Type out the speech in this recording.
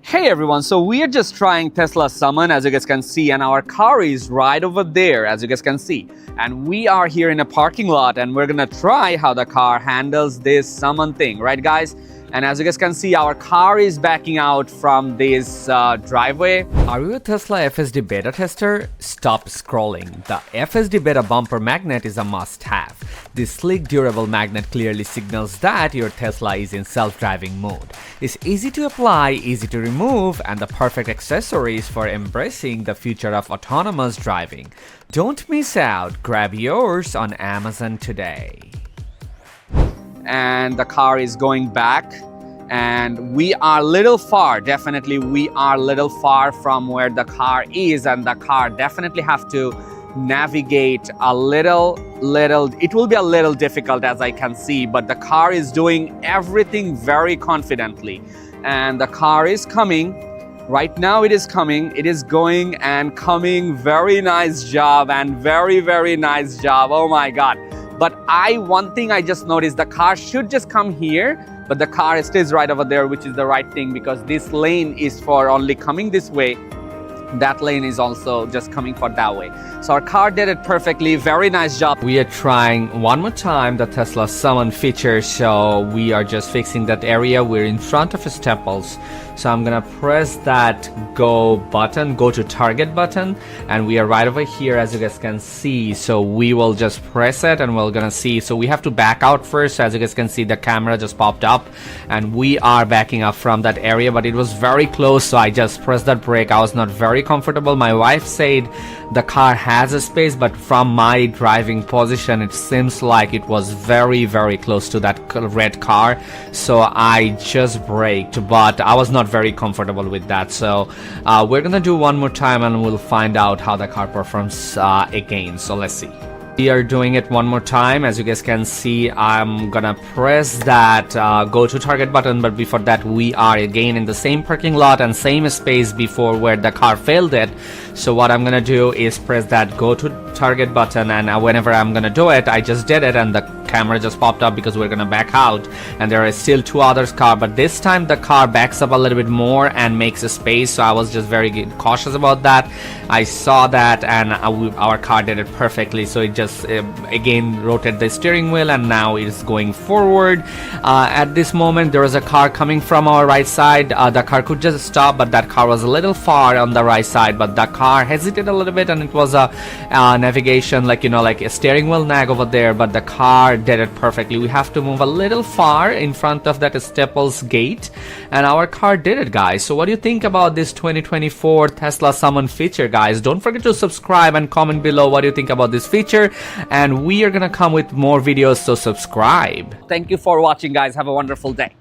Hey everyone, so we are just trying Tesla Summon, as you guys can see, and our car is right over there, as you guys can see. And we are here in a parking lot and we're gonna try how the car handles this Summon thing, right guys? And as you guys can see, our car is backing out from this driveway. Are you a Tesla FSD beta tester? Stop scrolling. The FSD beta bumper magnet is a must-have. This sleek, durable magnet clearly signals that your Tesla is in self-driving mode. It's easy to apply, easy to remove, and the perfect accessories for embracing the future of autonomous driving. Don't miss out. Grab yours on Amazon today. And the car is going back and we are little far, definitely we are little far from where the car is, and the car definitely have to navigate a little, it will be a little difficult as I can see, but the car is doing everything very confidently. And the car is coming. Right now it is coming, it is going and coming. Very nice job and very nice job. Oh my God. But one thing I just noticed, the car should just come here, but the car stays right over there, which is the right thing because this lane is for only coming this way. That lane is also just coming for that way. So our car did it perfectly. Very nice job. We are trying one more time the Tesla Summon feature, so we are just fixing that area. We're in front of Staples, so I'm gonna press that go button, go to target button, and we are right over here as you guys can see. So we will just press it and we're gonna see. So we have to back out first. As you guys can see, the camera just popped up and we are backing up from that area, but it was very close, so I just pressed that brake. I was not very comfortable. My wife said the car has a space, but from my driving position it seems like it was very close to that red car, so I just braked, but I was not very comfortable with that. So we're gonna do one more time and we'll find out how the car performs again. So let's see. We are doing it one more time. As you guys can see, I'm gonna press that go to target button, but before that we are again in the same parking lot and same space before where the car failed it. So what I'm gonna do is press that go to target button, and whenever I'm gonna do it, I just did it and the camera just popped up because we're gonna back out and there are still two others car, but this time the car backs up a little bit more and makes a space, so I was just very cautious about that. I saw that and our car did it perfectly, so it just again rotated the steering wheel and now it's going forward. At this moment there was a car coming from our right side. The car could just stop, but that car was a little far on the right side, but the car hesitated a little bit and it was a navigation, like like a steering wheel nag over there, but the car did it perfectly. We have to move a little far in front of that Staples gate and our car did it, guys. So what do you think about this 2024 Tesla Summon feature, guys? Don't forget to subscribe and comment below what you think about this feature, and we are gonna come with more videos, so subscribe. Thank you for watching, guys. Have a wonderful day.